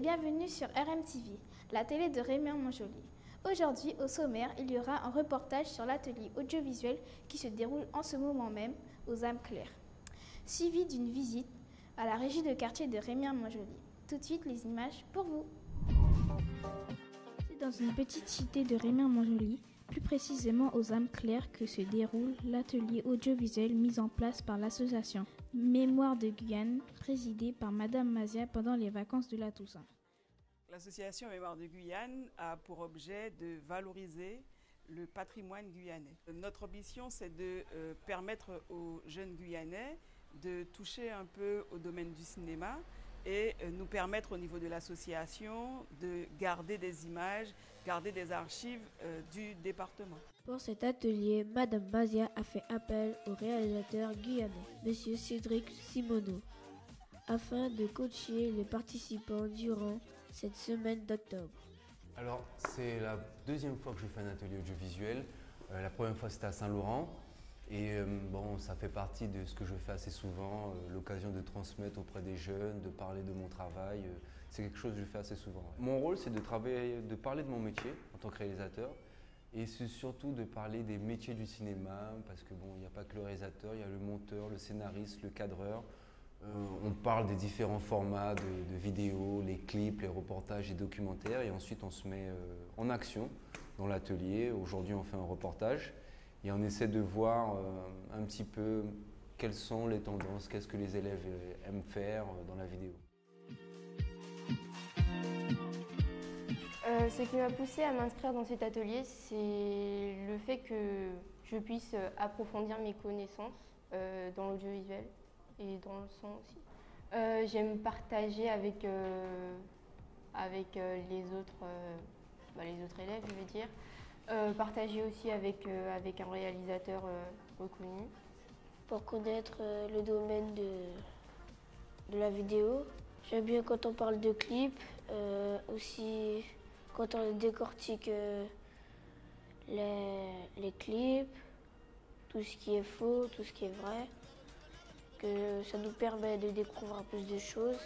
bienvenue sur RMTV, la télé de Rémian Montjoly. Aujourd'hui, au sommaire, il y aura un reportage sur l'atelier audiovisuel qui se déroule en ce moment même aux âmes claires, suivi d'une visite à la régie de quartier de Rémian Montjoly. Tout de suite, les images pour vous. C'est dans une petite cité de Rémian Montjoly, plus précisément aux âmes claires, que se déroule l'atelier audiovisuel mis en place par l'association Mémoire de Guyane, présidée par Madame Mazia pendant les vacances de la Toussaint. L'association Mémoire de Guyane a pour objet de valoriser le patrimoine guyanais. Notre ambition, c'est de permettre aux jeunes Guyanais de toucher un peu au domaine du cinéma et nous permettre au niveau de l'association de garder des images, garder des archives du département. Pour cet atelier, Madame Mazia a fait appel au réalisateur guyanais, Monsieur Cédric Simoneau, afin de coacher les participants durant cette semaine d'octobre. Alors, c'est la deuxième fois que je fais un atelier audiovisuel. La première fois, c'était à Saint-Laurent. Et ça fait partie de ce que je fais assez souvent, l'occasion de transmettre auprès des jeunes, de parler de mon travail. C'est quelque chose que je fais assez souvent. Mon rôle, c'est de parler de mon métier en tant que réalisateur. Et c'est surtout de parler des métiers du cinéma, parce que il n'y a pas que le réalisateur, il y a le monteur, le scénariste, le cadreur. On parle des différents formats de vidéos, les clips, les reportages et documentaires, et ensuite on se met en action dans l'atelier. Aujourd'hui, on fait un reportage et on essaie de voir un petit peu quelles sont les tendances, qu'est-ce que les élèves aiment faire dans la vidéo. Ce qui m'a poussée à m'inscrire dans cet atelier, c'est le fait que je puisse approfondir mes connaissances dans l'audiovisuel et dans le son aussi. J'aime partager avec les autres élèves, je vais dire. Partager aussi avec un réalisateur reconnu. Pour connaître le domaine de la vidéo, j'aime bien quand on parle de clips, aussi quand on décortique les clips, tout ce qui est faux, tout ce qui est vrai, que ça nous permet de découvrir plus de choses.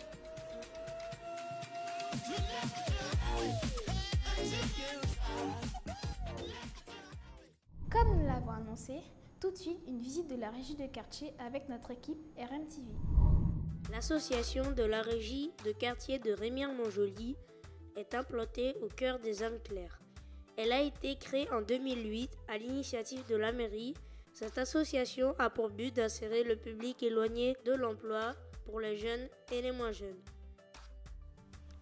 Comme nous l'avons annoncé, tout de suite une visite de la régie de quartier avec notre équipe RMTV. L'association de la régie de quartier de Rémian Montjoly est implantée au cœur des âmes claires. Elle a été créée en 2008 à l'initiative de la mairie. Cette association a pour but d'insérer le public éloigné de l'emploi pour les jeunes et les moins jeunes.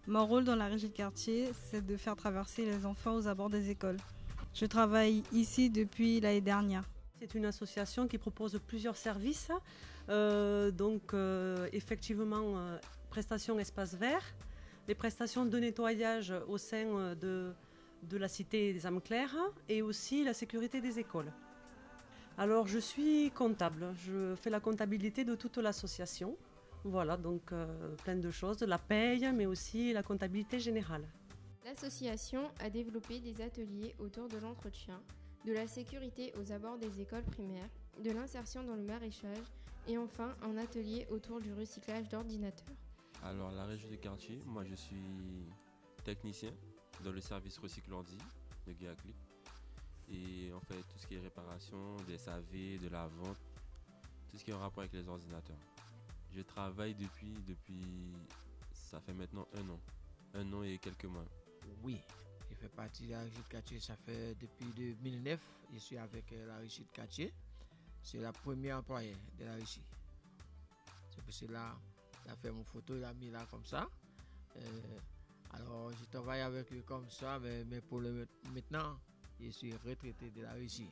Mon rôle dans la régie de quartier, c'est de faire traverser les enfants aux abords des écoles. Je travaille ici depuis l'année dernière. C'est une association qui propose plusieurs services, effectivement prestations espaces verts, les prestations de nettoyage au sein de la cité des âmes claires et aussi la sécurité des écoles. Alors je suis comptable, je fais la comptabilité de toute l'association, voilà donc plein de choses, de la paye mais aussi la comptabilité générale. L'association a développé des ateliers autour de l'entretien, de la sécurité aux abords des écoles primaires, de l'insertion dans le maraîchage et enfin un atelier autour du recyclage d'ordinateurs. Alors la régie de quartier, moi je suis technicien dans le service recyclordi de Guillaclic et on fait tout ce qui est réparation, des SAV, de la vente, tout ce qui est en rapport avec les ordinateurs. Je travaille depuis ça fait maintenant un an et quelques mois. Oui, je fais partie de la régie de quartier, ça fait depuis 2009, je suis avec la régie de quartier. C'est la première employée de la régie. C'est pour cela qu'il a fait mon photo, il a mis là comme ça. Alors je travaille avec eux comme ça, mais pour maintenant, je suis retraité de la régie.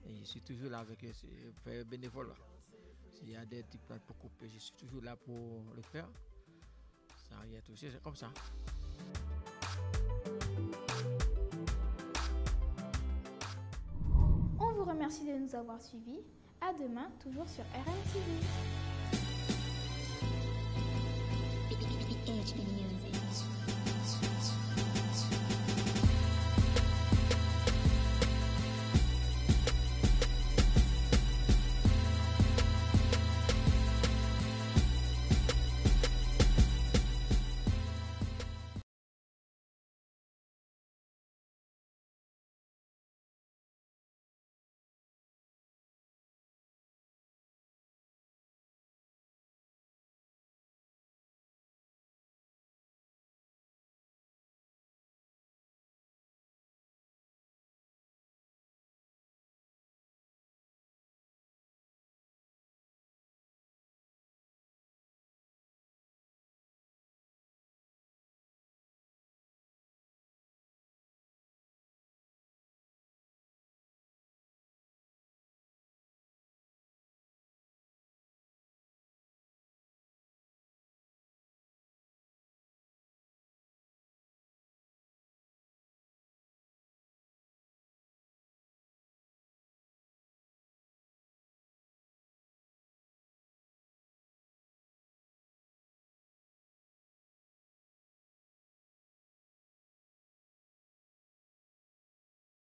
Et je suis toujours là avec eux, je fais bénévolat. S'il y a des types pour couper, je suis toujours là pour le faire. Ça rien touché, c'est comme ça. On vous remercie de nous avoir suivis. À demain, toujours sur RMTV.